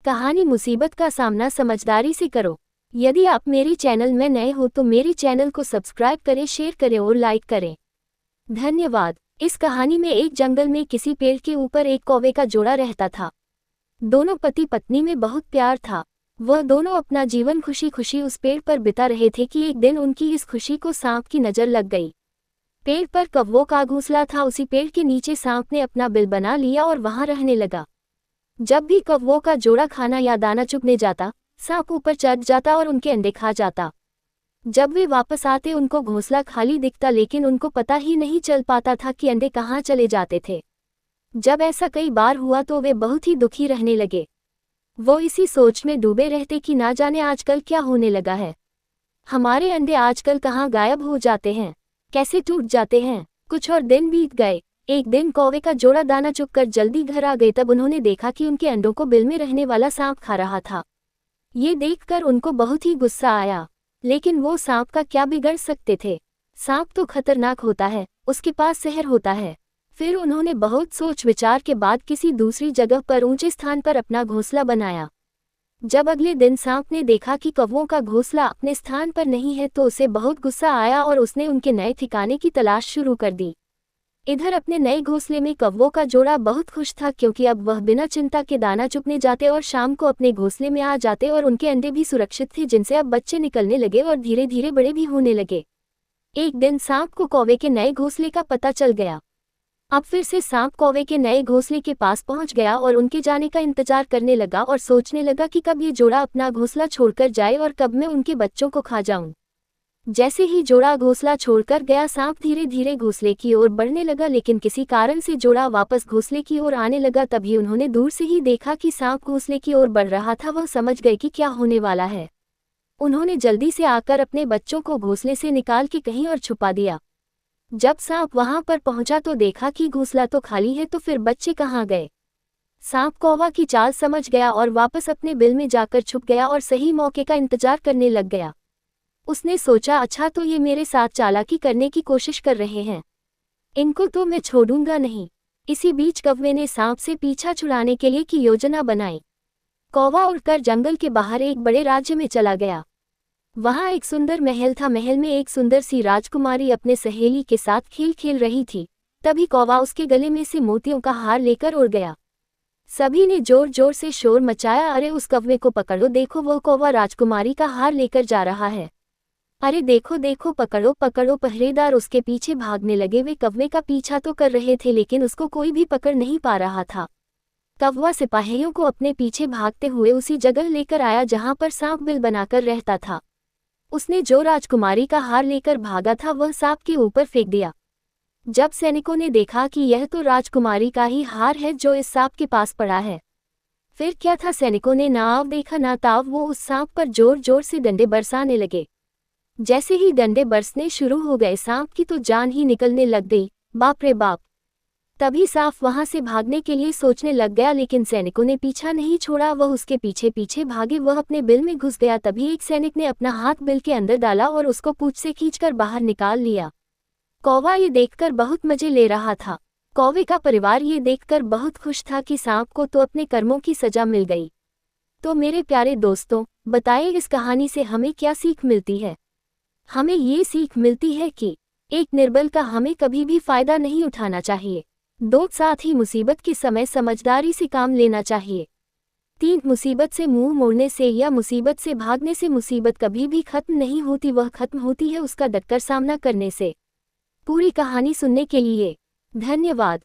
कहानी मुसीबत का सामना समझदारी से करो। यदि आप मेरे चैनल में नए हो तो मेरे चैनल को सब्सक्राइब करें, शेयर करें और लाइक करें। धन्यवाद। इस कहानी में एक जंगल में किसी पेड़ के ऊपर एक कौवे का जोड़ा रहता था। दोनों पति पत्नी में बहुत प्यार था। वह दोनों अपना जीवन खुशी खुशी उस पेड़ पर बिता रहे थे कि एक दिन उनकी इस खुशी को सांप की नज़र लग गई। पेड़ पर कौवों का घोंसला था। उसी पेड़ के नीचे सांप ने अपना बिल बना लिया और वहां रहने लगा। जब भी कौवों का जोड़ा खाना या दाना चुगने जाता, सांप ऊपर चढ़ जाता और उनके अंडे खा जाता। जब वे वापस आते उनको घोंसला खाली दिखता, लेकिन उनको पता ही नहीं चल पाता था कि अंडे कहाँ चले जाते थे। जब ऐसा कई बार हुआ तो वे बहुत ही दुखी रहने लगे। वो इसी सोच में डूबे रहते कि ना जाने आजकल क्या होने लगा है। हमारे अंडे आजकल कहाँ गायब हो जाते हैं, कैसे टूट जाते हैं। कुछ और दिन बीत गए। एक दिन कौवे का जोड़ा दाना चुगकर जल्दी घर आ गए। तब उन्होंने देखा कि उनके अंडों को बिल में रहने वाला सांप खा रहा था। ये देखकर उनको बहुत ही गुस्सा आया, लेकिन वो सांप का क्या बिगड़ सकते थे। सांप तो खतरनाक होता है, उसके पास जहर होता है। फिर उन्होंने बहुत सोच विचार के बाद किसी दूसरी जगह पर ऊंचे स्थान पर अपना घोंसला बनाया। जब अगले दिन सांप ने देखा कि कौवों का घोंसला अपने स्थान पर नहीं है तो उसे बहुत गुस्सा आया और उसने उनके नए ठिकाने की तलाश शुरू कर दी। इधर अपने नए घोंसले में कौवों का जोड़ा बहुत खुश था, क्योंकि अब वह बिना चिंता के दाना चुगने जाते और शाम को अपने घोंसले में आ जाते और उनके अंडे भी सुरक्षित थे, जिनसे अब बच्चे निकलने लगे और धीरे धीरे बड़े भी होने लगे। एक दिन सांप को कौवे के नए घोंसले का पता चल गया। अब फिर से सांप कौवे के नए घोंसले के पास पहुंच गया और उनके जाने का इंतजार करने लगा और सोचने लगा कि कब ये जोड़ा अपना घोंसला छोड़कर जाए और कब मैं उनके बच्चों को खा जाऊं। जैसे ही जोड़ा घोंसला छोड़कर गया, सांप धीरे धीरे घोंसले की ओर बढ़ने लगा, लेकिन किसी कारण से जोड़ा वापस घोंसले की ओर आने लगा। तभी उन्होंने दूर से ही देखा कि सांप घोंसले की ओर बढ़ रहा था। वह समझ गए कि क्या होने वाला है। उन्होंने जल्दी से आकर अपने बच्चों को घोंसले से निकाल के कहीं और छुपा दिया। जब सांप वहां पर पहुंचा तो देखा कि घोंसला तो खाली है, तो फिर बच्चे कहाँ गए। सांप कौवा की चाल समझ गया और वापस अपने बिल में जाकर छुप गया और सही मौके का इंतजार करने लग गया। उसने सोचा, अच्छा तो ये मेरे साथ चालाकी करने की कोशिश कर रहे हैं, इनको तो मैं छोड़ूंगा नहीं। इसी बीच कौवे ने सांप से पीछा छुड़ाने के लिए की योजना बनाई। कौवा उड़कर जंगल के बाहर एक बड़े राज्य में चला गया। वहां एक सुंदर महल था। महल में एक सुंदर सी राजकुमारी अपने सहेली के साथ खेल खेल रही थी। तभी कौवा उसके गले में से मोतियों का हार लेकर उड़ गया। सभी ने जोर जोर से शोर मचाया, अरे उस कौवे को पकड़ो, देखो वो कौवा राजकुमारी का हार लेकर जा रहा है। अरे देखो देखो, पकड़ो पकड़ो। पहरेदार उसके पीछे भागने लगे। वे कौवे का पीछा तो कर रहे थे, लेकिन उसको कोई भी पकड़ नहीं पा रहा था। कौवा सिपाहियों को अपने पीछे भागते हुए उसी जगह लेकर आया जहां पर सांप बिल बनाकर रहता था। उसने जो राजकुमारी का हार लेकर भागा था वह सांप के ऊपर फेंक दिया। जब सैनिकों ने देखा कि यह तो राजकुमारी का ही हार है जो इस सांप के पास पड़ा है, फिर क्या था, सैनिकों ने ना आव देखा ना ताव, वो उस सांप पर जोर जोर से डंडे बरसाने लगे। जैसे ही डंडे बरसने शुरू हो गए, सांप की तो जान ही निकलने लग गई। बाप रे बाप। तभी सांप वहां से भागने के लिए सोचने लग गया, लेकिन सैनिकों ने पीछा नहीं छोड़ा। वह उसके पीछे पीछे भागे। वह अपने बिल में घुस गया। तभी एक सैनिक ने अपना हाथ बिल के अंदर डाला और उसको पूंछ से खींचकर बाहर निकाल लिया। कौवा ये देखकर बहुत मजे ले रहा था। कौवे का परिवार ये देखकर बहुत खुश था कि सांप को तो अपने कर्मों की सजा मिल गई। तो मेरे प्यारे दोस्तों, बताइए इस कहानी से हमें क्या सीख मिलती है। हमें ये सीख मिलती है कि एक निर्बल का हमें कभी भी फायदा नहीं उठाना चाहिए। 2 साथ ही मुसीबत के समय समझदारी से काम लेना चाहिए। 3 मुसीबत से मुंह मोड़ने से या मुसीबत से भागने से मुसीबत कभी भी खत्म नहीं होती, वह खत्म होती है उसका डटकर सामना करने से। पूरी कहानी सुनने के लिए धन्यवाद।